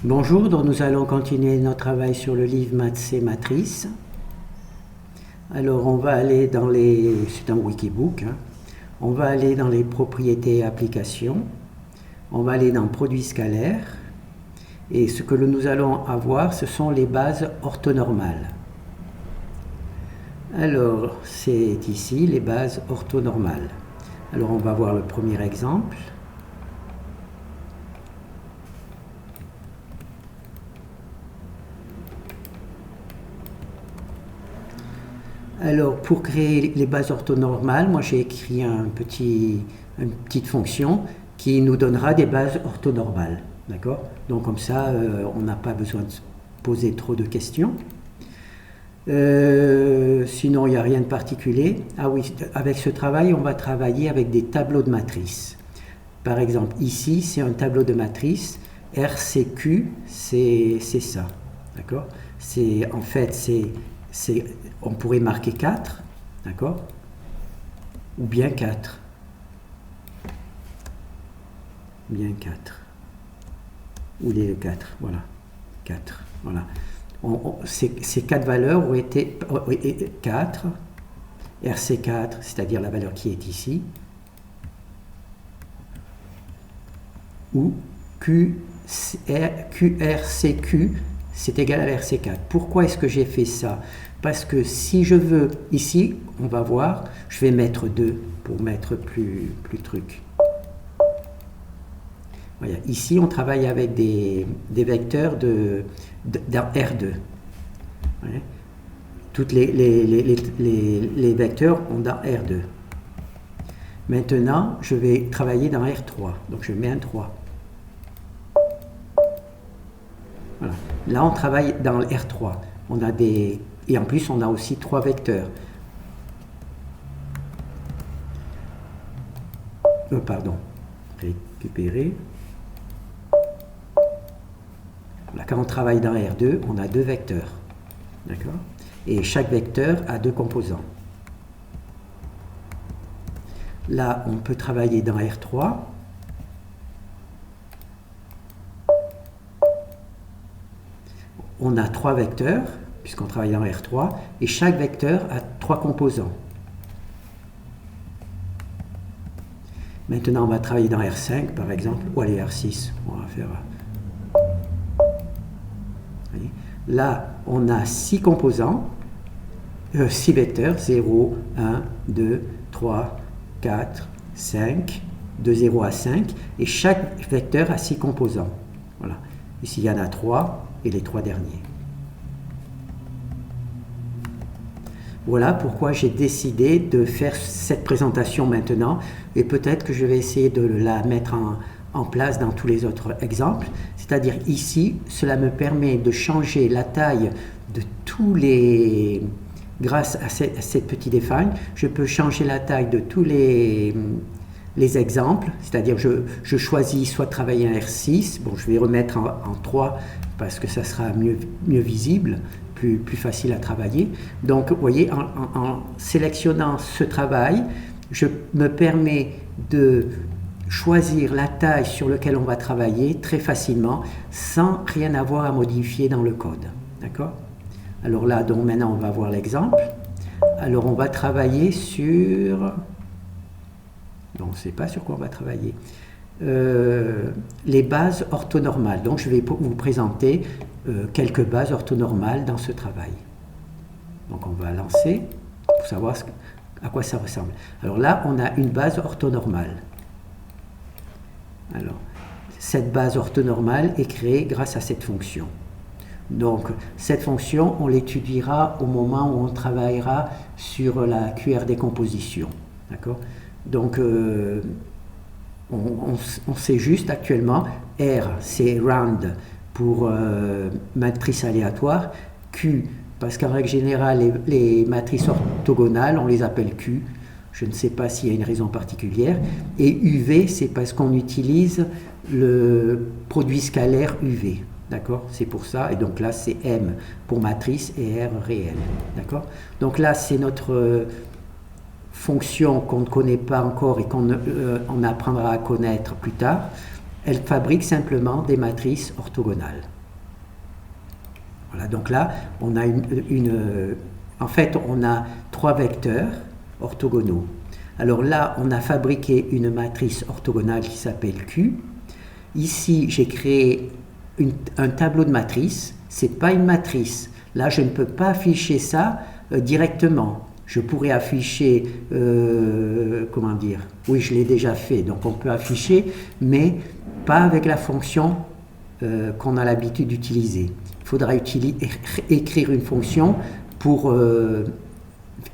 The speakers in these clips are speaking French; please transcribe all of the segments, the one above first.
Bonjour, donc nous allons continuer notre travail sur le livre Maths et Matrices. Alors on va aller dans les... c'est un Wikibook, hein. On va aller dans les propriétés et applications. On va aller dans produits scalaires. Et ce que nous allons avoir, ce sont les bases orthonormales. Alors, c'est ici les bases orthonormales. Alors on va voir le premier exemple. Alors, pour créer les bases orthonormales, moi j'ai écrit une petite fonction qui nous donnera des bases orthonormales. D'accord? Donc comme ça, on n'a pas besoin de se poser trop de questions. Sinon, il n'y a rien de particulier. Ah oui, avec ce travail, on va travailler avec des tableaux de matrices. Par exemple, ici, c'est un tableau de matrice. RCQ, c'est ça. D'accord? En fait, on pourrait marquer 4, d'accord? Ou bien 4. Bien 4. Ou les 4, voilà. 4, voilà. Ces 4 valeurs ont été 4, RC4, c'est-à-dire la valeur qui est ici, ou QRCQ, c'est égal à RC4. Pourquoi est-ce que j'ai fait ça? Parce que si je veux, ici, on va voir, je vais mettre 2 pour mettre plus truc. Voilà. Ici, on travaille avec des vecteurs dans R2. Voilà. Toutes les vecteurs ont dans R2. Maintenant, je vais travailler dans R3. Donc, je mets un 3. Voilà. Là, on travaille dans le R3. On a et en plus, on a aussi 3 vecteurs. Pardon. Récupérer. Là, quand on travaille dans R2, on a 2 vecteurs. D'accord? Et chaque vecteur a 2 composants. Là, on peut travailler dans R3. On a 3 vecteurs, puisqu'on travaille dans R3, et chaque vecteur a 3 composants. Maintenant, on va travailler dans R5, par exemple, ou allez, R6. On va faire... Là, on a 6 composants, 6 vecteurs, 0, 1, 2, 3, 4, 5, de 0 à 5, et chaque vecteur a 6 composants. Voilà. Ici, il y en a 3, et les 3 derniers. Voilà pourquoi j'ai décidé de faire cette présentation maintenant, et peut-être que je vais essayer de la mettre en place dans tous les autres exemples. C'est-à-dire ici, cela me permet de changer la taille de tous les... Grâce à cette petite define, je peux changer la taille de tous les exemples, c'est-à-dire je choisis soit de travailler en R6, bon je vais remettre en 3 parce que ça sera mieux visible, plus facile à travailler. Donc vous voyez, en sélectionnant ce travail, je me permets de choisir la taille sur laquelle on va travailler très facilement sans rien avoir à modifier dans le code. D'accord? Alors là, donc maintenant on va voir l'exemple. Alors on va travailler sur... Donc on ne sait pas sur quoi on va travailler. Les bases orthonormales. Donc je vais vous présenter quelques bases orthonormales dans ce travail. Donc on va lancer pour savoir à quoi ça ressemble. Alors là, on a une base orthonormale. Alors, cette base orthonormale est créée grâce à cette fonction. Donc, cette fonction, on l'étudiera au moment où on travaillera sur la QR décomposition. D'accord? Donc, on sait juste actuellement, R, c'est round pour matrice aléatoire, Q, parce qu'en règle générale, les matrices orthogonales, on les appelle Q. Je ne sais pas s'il y a une raison particulière. Et UV, c'est parce qu'on utilise le produit scalaire UV. D'accord? C'est pour ça. Et donc là, c'est M pour matrice et R réel. D'accord? Donc là, c'est notre fonction qu'on ne connaît pas encore et qu'on apprendra à connaître plus tard. elle fabrique simplement des matrices orthogonales. Voilà, donc là, on a en fait, on a 3 vecteurs orthogonaux. Alors là, on a fabriqué une matrice orthogonale qui s'appelle Q. Ici, j'ai créé un tableau de matrices. Ce n'est pas une matrice. Là, je ne peux pas afficher ça directement. Je pourrais afficher, comment dire, oui, je l'ai déjà fait, donc on peut afficher, mais pas avec la fonction qu'on a l'habitude d'utiliser. Il faudra écrire une fonction pour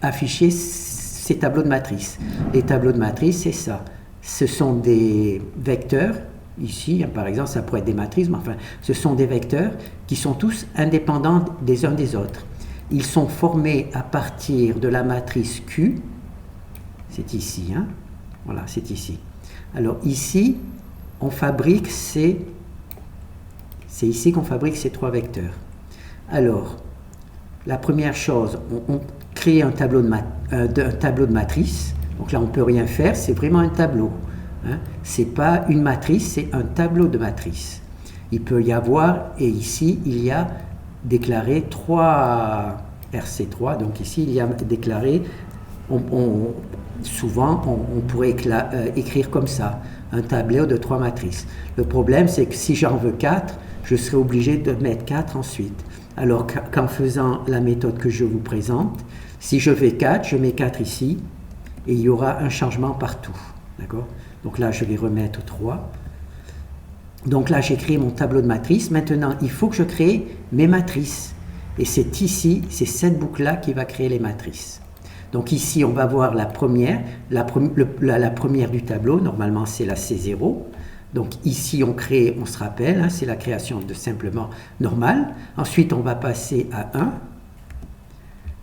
afficher ces tableaux de matrices. Les tableaux de matrices, c'est ça. Ce sont des vecteurs, ici, par exemple, ça pourrait être des matrices, mais enfin, ce sont des vecteurs qui sont tous indépendants des uns des autres. Ils sont formés à partir de la matrice Q, c'est ici, hein? Voilà, c'est ici. Alors ici, on fabrique c'est ici qu'on fabrique ces 3 vecteurs. Alors, la première chose, on crée un tableau de matrice. Donc là, on ne peut rien faire, c'est vraiment un tableau. Hein? Ce n'est pas une matrice, c'est un tableau de matrice. Il peut y avoir, et ici, il y a déclaré 3 RC3, donc ici, il y a déclaré, souvent, on pourrait écrire comme ça, un tableau de 3 matrices. Le problème, c'est que si j'en veux 4, je serai obligé de mettre 4 ensuite. Alors qu'en faisant la méthode que je vous présente, si je fais 4, je mets 4 ici, et il y aura un changement partout. D'accord? Donc là, je vais remettre 3. Donc là, j'ai créé mon tableau de matrices. Maintenant, il faut que je crée mes matrices. Et c'est ici, c'est cette boucle-là qui va créer les matrices. Donc ici, on va voir la première, la première du tableau. Normalement, c'est la C0. Donc ici, on crée, on se rappelle, hein, c'est la création de simplement normal. Ensuite, on va passer à 1.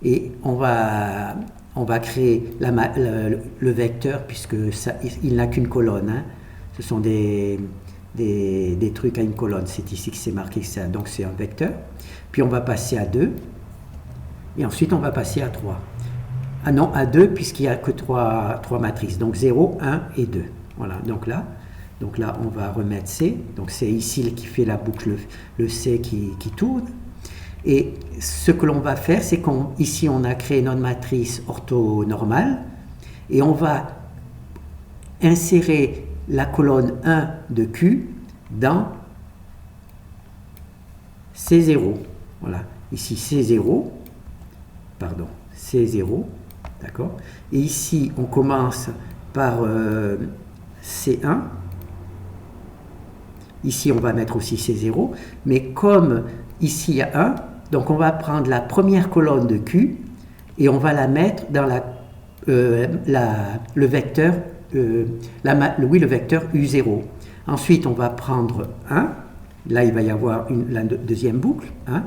Et on va créer le vecteur, puisque ça, il n'a qu'une colonne. Hein. Ce sont des trucs à une colonne. C'est ici que c'est marqué ça, donc c'est un vecteur. Puis on va passer à 2. Et ensuite, on va passer à 3. Ah non, à 2, puisqu'il n'y a que 3 matrices. Donc 0, 1 et 2. Voilà, donc là, on va remettre C. Donc c'est ici qui fait la boucle, le C qui tourne. Et ce que l'on va faire, c'est qu'ici, on a créé notre matrice orthonormale. Et on va insérer la colonne 1 de Q dans C0. Voilà, ici C0, pardon, C0, d'accord. Et ici, on commence par C1. Ici, on va mettre aussi C0, mais comme ici, il y a 1, donc on va prendre la première colonne de Q et on va la mettre dans le vecteur le vecteur U0. Ensuite, on va prendre 1. Là, il va y avoir la deuxième boucle. 1.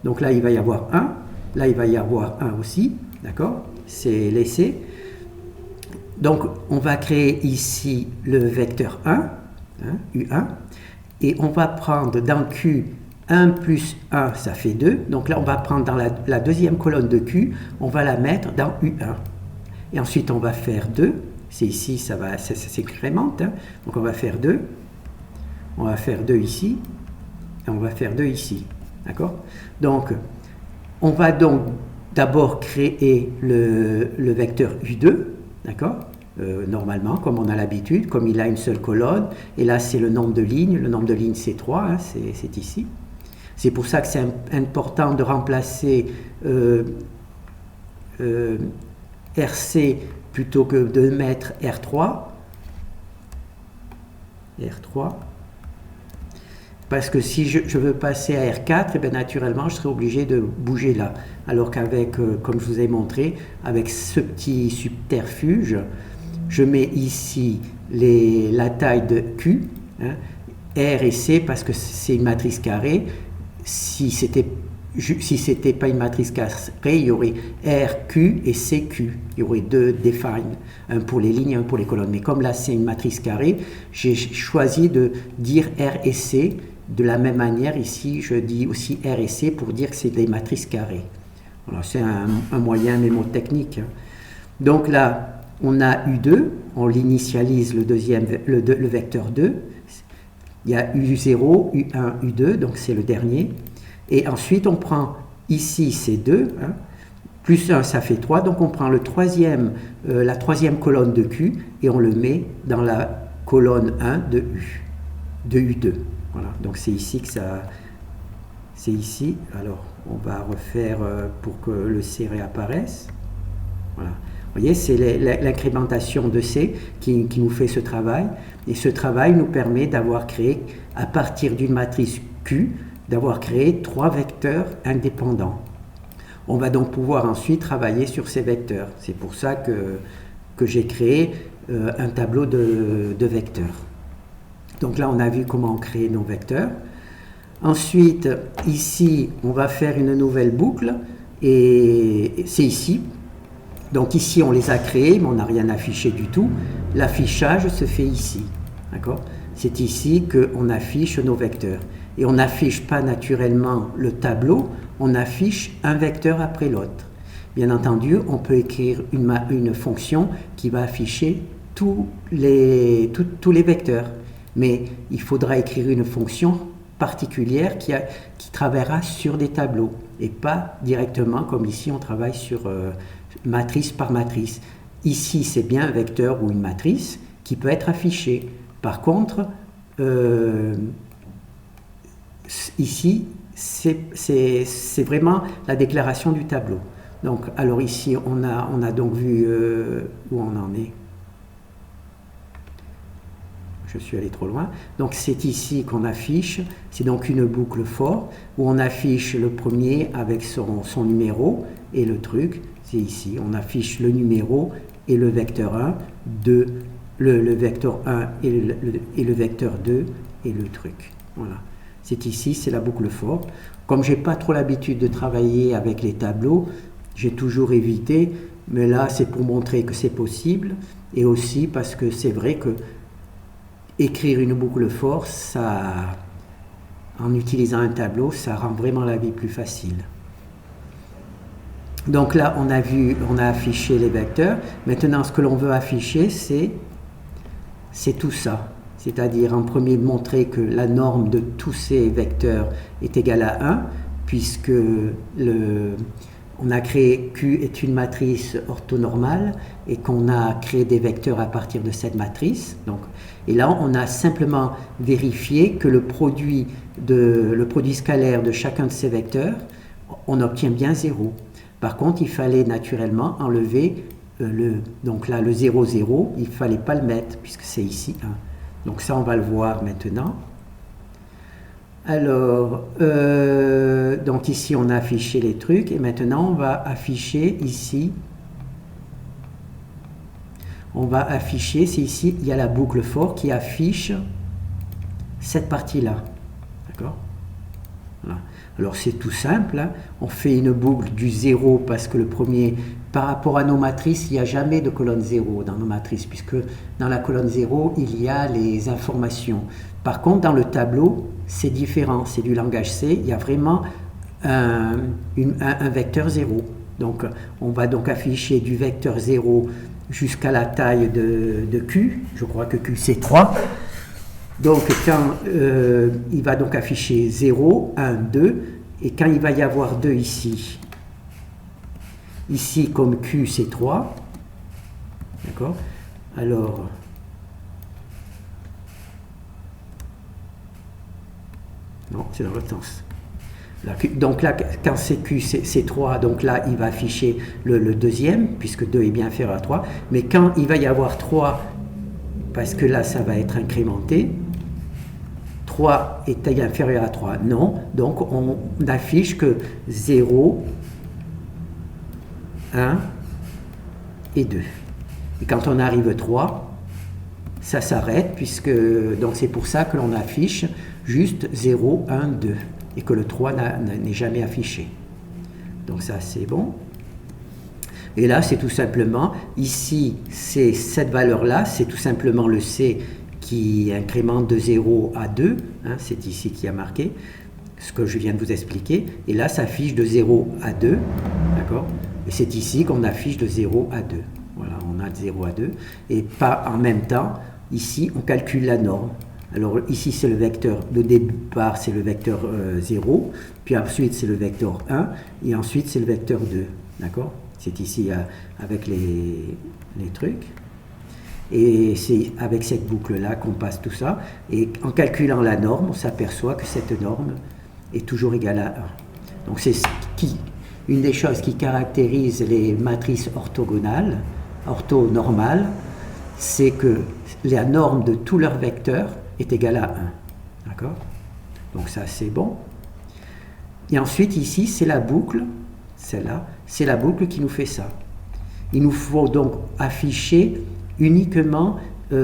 Donc là, il va y avoir 1. Là, il va y avoir 1 aussi. D'accord? C'est laissé. Donc, on va créer ici le vecteur 1, hein, U1. Et on va prendre dans Q 1 plus 1, ça fait 2. Donc là, on va prendre dans la deuxième colonne de Q, on va la mettre dans U1. Et ensuite, on va faire 2. C'est ici, ça s'incrémente. Hein. Donc on va faire 2. On va faire 2 ici. Et on va faire 2 ici. D'accord? Donc, on va donc d'abord créer le vecteur U2. D'accord? Normalement, comme on a l'habitude, comme il a une seule colonne. Et là, c'est le nombre de lignes. Le nombre de lignes, c'est 3. Hein, c'est ici. C'est pour ça que c'est important de remplacer RC plutôt que de mettre R3. Parce que si je veux passer à R4, eh bien, naturellement, je serai obligé de bouger là. Alors qu'avec, comme je vous ai montré, avec ce petit subterfuge, je mets ici la taille de Q, hein, R et C, parce que c'est une matrice carrée. Si c'était pas une matrice carrée, il y aurait RQ et CQ. Il y aurait 2 define, un pour les lignes et un pour les colonnes. Mais comme là, c'est une matrice carrée, j'ai choisi de dire R et C. De la même manière, ici, je dis aussi R et C pour dire que c'est des matrices carrées. Voilà, c'est un moyen mémotechnique. Hein. Donc là, on a U2, on l'initialise le vecteur 2. il y a U0, U1, U2, donc c'est le dernier. Et ensuite, on prend ici, c'est 2, hein, plus 1, ça fait 3. Donc on prend la troisième colonne de Q et on le met dans la colonne 1 de U, de U2. Voilà, donc c'est ici que ça... C'est ici. Alors, on va refaire pour que le C réapparaisse. Voilà. Vous voyez, c'est l'incrémentation de C qui nous fait ce travail. Et ce travail nous permet d'avoir créé, à partir d'une matrice Q, d'avoir créé 3 vecteurs indépendants. On va donc pouvoir ensuite travailler sur ces vecteurs. C'est pour ça que j'ai créé un tableau de vecteurs. Donc là, on a vu comment créer nos vecteurs. Ensuite, ici, on va faire une nouvelle boucle. Et c'est ici. Donc ici, on les a créés, mais on n'a rien affiché du tout. L'affichage se fait ici. D'accord ? C'est ici qu'on affiche nos vecteurs. Et on n'affiche pas naturellement le tableau, on affiche un vecteur après l'autre. Bien entendu, on peut écrire une fonction qui va afficher tous les vecteurs. Mais il faudra écrire une fonction particulière qui travaillera sur des tableaux et pas directement comme ici on travaille sur matrice par matrice. Ici, c'est bien un vecteur ou une matrice qui peut être affiché. Par contre, ici, c'est vraiment la déclaration du tableau. Donc, alors ici, on a donc vu où on en est. Je suis allé trop loin. Donc, c'est ici qu'on affiche. C'est donc une boucle for où on affiche le premier avec son numéro et le truc. C'est ici. On affiche le numéro et le vecteur 1, 2, le vecteur 1 et le vecteur 2 et le truc. Voilà. C'est ici, c'est la boucle for. Comme j'ai pas trop l'habitude de travailler avec les tableaux, j'ai toujours évité, mais là c'est pour montrer que c'est possible et aussi parce que c'est vrai que écrire une boucle for, ça, en utilisant un tableau, ça rend vraiment la vie plus facile. Donc là, on a affiché les vecteurs. Maintenant, ce que l'on veut afficher, c'est tout ça. C'est-à-dire, en premier, montrer que la norme de tous ces vecteurs est égale à 1, puisque on a créé Q est une matrice orthonormale et qu'on a créé des vecteurs à partir de cette matrice. Donc, et là, on a simplement vérifié que le produit scalaire de chacun de ces vecteurs, on obtient bien 0. Par contre, il fallait naturellement enlever donc là, le 0, 0, il ne fallait pas le mettre puisque c'est ici 1. Donc ça, on va le voir maintenant. Alors, donc ici, on a affiché les trucs et maintenant, on va afficher ici. On va afficher, c'est ici, il y a la boucle for qui affiche cette partie-là. D'accord ? Voilà. Alors c'est tout simple, hein. On fait une boucle du 0 parce que le premier, par rapport à nos matrices, il n'y a jamais de colonne 0 dans nos matrices, puisque dans la colonne 0, il y a les informations. Par contre, dans le tableau, c'est différent, c'est du langage C, il y a vraiment un vecteur 0. Donc on va donc afficher du vecteur 0 jusqu'à la taille de Q, je crois que Q c'est 3. Donc, quand il va donc afficher 0, 1, 2, et quand il va y avoir 2 ici, comme Q c'est 3, d'accord? Alors, non, c'est dans l'autre sens. Là, donc là, quand c'est Q c'est 3, donc là, il va afficher le deuxième, puisque 2 est bien inférieur à 3, mais quand il va y avoir 3, parce que là, ça va être incrémenté, 3 est inférieur à 3, non, donc on affiche que 0, 1 et 2. Et quand on arrive à 3, ça s'arrête, puisque donc c'est pour ça que l'on affiche juste 0, 1, 2, et que le 3 n'est jamais affiché. Donc ça c'est bon. Et là c'est tout simplement, ici c'est cette valeur-là, c'est tout simplement le C qui incrémente de 0 à 2, hein, c'est ici qui a marqué, ce que je viens de vous expliquer, et là ça affiche de 0 à 2, d'accord, et c'est ici qu'on affiche de 0 à 2, voilà, on a de 0 à 2, et pas en même temps, ici on calcule la norme, Alors ici c'est le vecteur de départ, c'est le vecteur 0, puis ensuite c'est le vecteur 1, et ensuite c'est le vecteur 2. D'accord? C'est ici avec les trucs. Et c'est avec cette boucle-là qu'on passe tout ça. Et en calculant la norme, on s'aperçoit que cette norme est toujours égale à 1. Donc c'est une des choses qui caractérise les matrices orthogonales, orthonormales, c'est que la norme de tous leurs vecteurs est égale à 1. D'accord? Donc ça c'est bon. Et ensuite ici c'est la boucle, celle-là, c'est la boucle qui nous fait ça. Il nous faut donc afficher uniquement on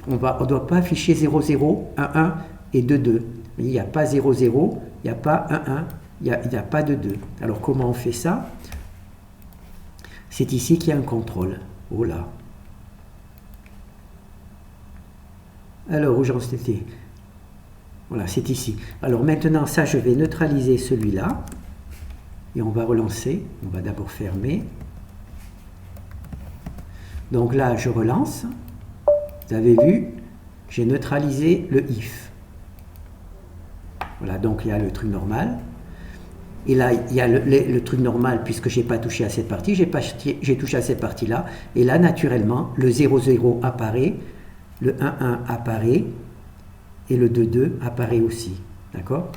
ne doit pas afficher 0, 0, 1, 1 et 2, 2. Il n'y a pas 0, 0, il n'y a pas 1, 1, il n'y a pas de 2. Alors comment on fait ça? C'est ici qu'il y a un contrôle. Oh là. Alors où j'en étais? Voilà, c'est ici. Alors maintenant, ça, je vais neutraliser celui-là. Et on va relancer. On va d'abord fermer. Donc là, je relance. Vous avez vu, j'ai neutralisé le if. Voilà, donc il y a le truc normal. Et là, il y a le truc normal, puisque je n'ai pas touché à cette partie. J'ai touché à cette partie-là. Et là, naturellement, le 0, 0 apparaît. Le 1, 1 apparaît. Et le 2, 2 apparaît aussi. D'accord?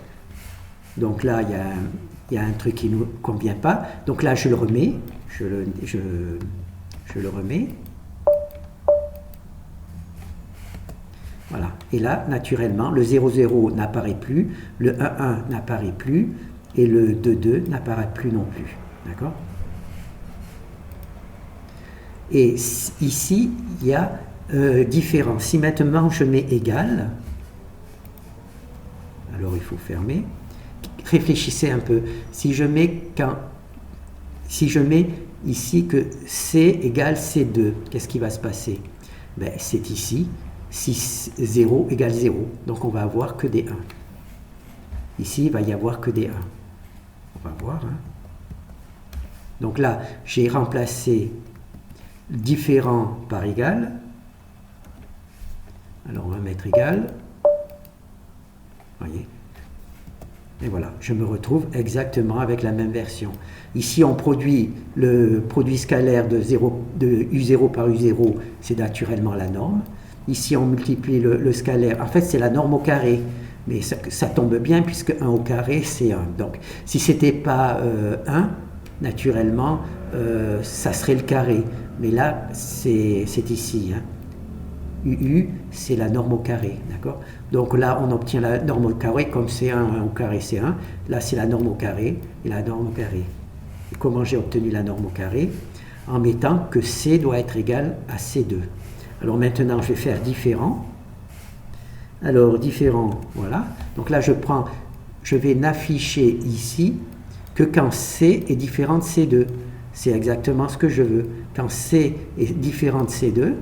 Donc là, il y a un truc qui ne nous convient pas. Donc là, je le remets. Je le remets. Voilà. Et là, naturellement, le 0, 0 n'apparaît plus, le 1, 1 n'apparaît plus, et le 2, 2 n'apparaît plus non plus. D'accord? Et ici, il y a différent. Si maintenant je mets égal, alors il faut fermer. Réfléchissez un peu. Si je mets ici que C égale C2, qu'est-ce qui va se passer? Ben, c'est ici, 6, 0 égale 0. Donc on va avoir que des 1. Ici, il va y avoir que des 1. On va voir. Hein. Donc là, j'ai remplacé différent par égal. Alors on va mettre égal. Voyez. Et voilà, je me retrouve exactement avec la même version. Ici, on produit le produit scalaire de U0 par U0, c'est naturellement la norme. Ici, on multiplie le scalaire. En fait, c'est la norme au carré. Mais ça tombe bien puisque 1 au carré, c'est 1. Donc, si ce n'était pas 1, naturellement, ça serait le carré. Mais là, c'est ici. Hein. UU, c'est la norme au carré. D'accord? Donc là, on obtient la norme au carré, comme c'est 1 au carré, c'est 1. Là, c'est la norme au carré et la norme au carré. Et comment j'ai obtenu la norme au carré? En mettant que C doit être égal à C2. Alors maintenant, je vais faire différent. Alors, différent, voilà. Donc là, je vais n'afficher ici que quand C est différent de C2. C'est exactement ce que je veux. Quand C est différent de C2,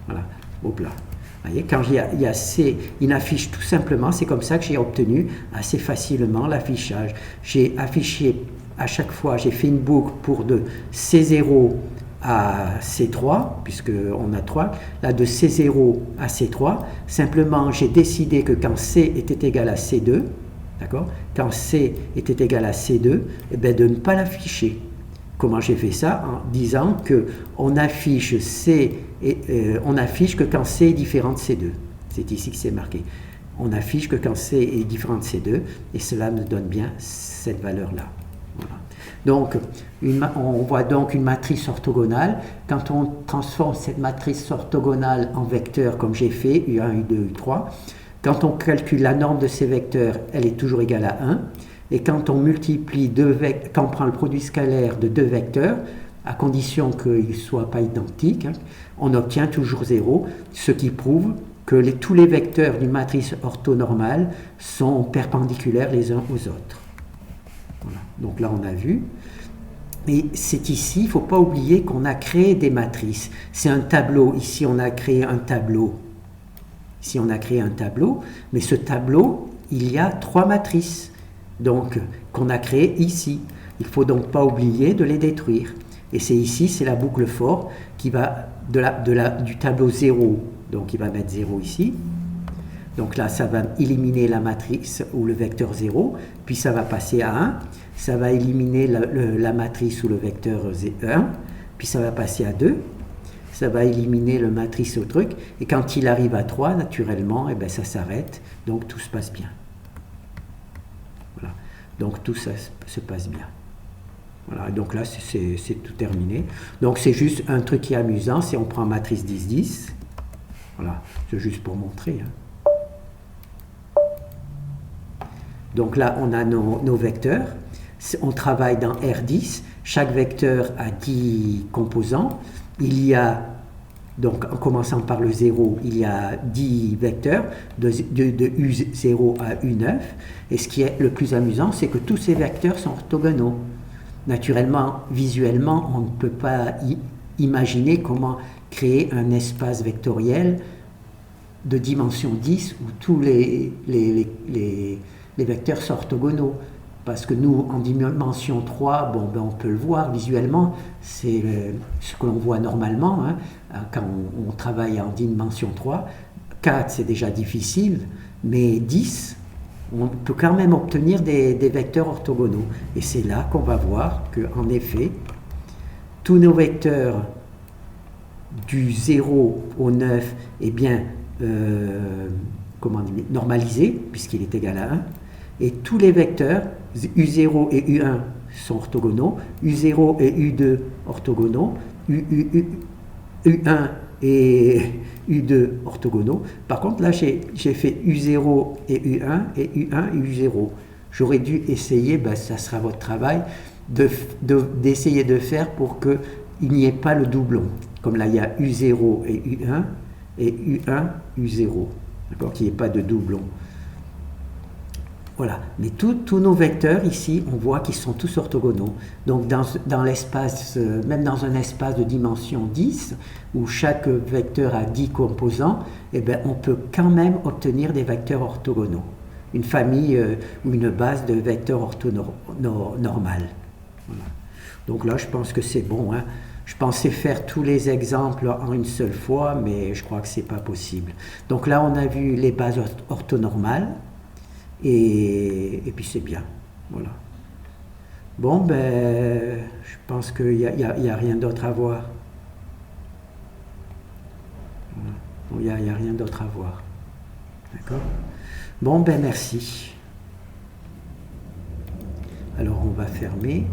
voilà, hop là. Vous voyez, quand il y a C, il affiche tout simplement, c'est comme ça que j'ai obtenu assez facilement l'affichage. J'ai affiché à chaque fois, j'ai fait une boucle pour de C0 à C3, puisqu'on a 3, là de C0 à C3, simplement j'ai décidé que quand C était égal à C2, d'accord, quand C était égal à C2, eh bien de ne pas l'afficher. Comment j'ai fait ça? En disant qu'on affiche on affiche que quand C est différent de C2. C'est ici que c'est marqué. On affiche que quand C est différent de C2, et cela nous donne bien cette valeur-là. Voilà. Donc, on voit donc une matrice orthogonale. Quand on transforme cette matrice orthogonale en vecteurs, comme j'ai fait, U1, U2, U3, quand on calcule la norme de ces vecteurs, elle est toujours égale à 1. Et quand on multiplie quand on prend le produit scalaire de deux vecteurs, à condition qu'ils ne soient pas identiques, hein, on obtient toujours 0, ce qui prouve que tous les vecteurs d'une matrice orthonormale sont perpendiculaires les uns aux autres. Voilà. Donc là, on a vu. Et c'est ici, il ne faut pas oublier qu'on a créé des matrices. C'est un tableau. Ici, on a créé un tableau. Ici, on a créé un tableau. Mais ce tableau, il y a 3 matrices. Donc, qu'on a créées ici. Il ne faut donc pas oublier de les détruire. Et c'est ici, c'est la boucle for qui va du tableau 0, donc il va mettre 0 ici. Donc là, ça va éliminer la matrice ou le vecteur 0, puis ça va passer à 1, ça va éliminer la matrice ou le vecteur 1, puis ça va passer à 2, ça va éliminer le matrice au truc, et quand il arrive à 3, naturellement, eh ben, ça s'arrête, donc tout se passe bien. Voilà. Donc tout ça se passe bien. Voilà, donc là, c'est tout terminé. Donc c'est juste un truc qui est amusant, c'est on prend matrice 10-10. Voilà, c'est juste pour montrer. Donc là, on a nos vecteurs. On travaille dans R10. Chaque vecteur a 10 composants. Il y a, donc en commençant par le 0, il y a 10 vecteurs de U0 à U9. Et ce qui est le plus amusant, c'est que tous ces vecteurs sont orthogonaux. Naturellement, visuellement, on ne peut pas imaginer comment créer un espace vectoriel de dimension 10 où tous les vecteurs sont orthogonaux. Parce que nous, en dimension 3, bon, ben, on peut le voir visuellement, c'est ce que l'on voit normalement quand on travaille en dimension 3. 4, c'est déjà difficile, mais 10, on peut quand même obtenir des vecteurs orthogonaux. Et c'est là qu'on va voir qu'en effet, tous nos vecteurs du 0 au 9, eh bien, normalisés, puisqu'il est égal à 1, et tous les vecteurs, U0 et U1 sont orthogonaux, U0 et U2 orthogonaux, U1 et U2 orthogonaux. Par contre, là, j'ai fait U0 et U1 et U1 et U0. J'aurais dû essayer, ben, ça sera votre travail, d'essayer de faire pour qu'il n'y ait pas le doublon. Comme là, il y a U0 et U1 et U1, U0. D'accord, qu'il n'y ait pas de doublon. Voilà, mais tous nos vecteurs ici, on voit qu'ils sont tous orthogonaux. Donc dans l'espace, même dans un espace de dimension 10, où chaque vecteur a 10 composants, eh bien, on peut quand même obtenir des vecteurs orthogonaux. Une famille ou une base de vecteurs orthonormales. Voilà. Donc là, je pense que c'est bon. Je pensais faire tous les exemples en une seule fois, mais je crois que ce n'est pas possible. Donc là, on a vu les bases orthonormales. Et puis c'est bien, voilà. Bon, ben, je pense qu'il n'y a rien d'autre à voir. Il n'y a rien d'autre à voir. D'accord? Bon, ben, merci. Alors, on va fermer.